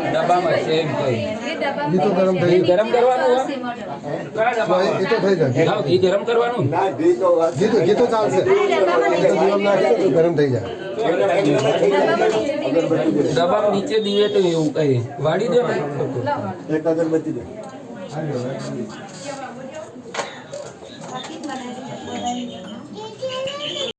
ડબ્બામાં છે એમ કઈ તો ગરમ થઈ ગરમ કરવાનું એ તો થઈ જાય ઘી ગરમ કરવાનું ઘી તો ચાલશે ગરમ થઈ જાય ડબ્બામાં નીચે દિવેટ એવું કઈ વાળી દો ને એક અગરબત્તી દે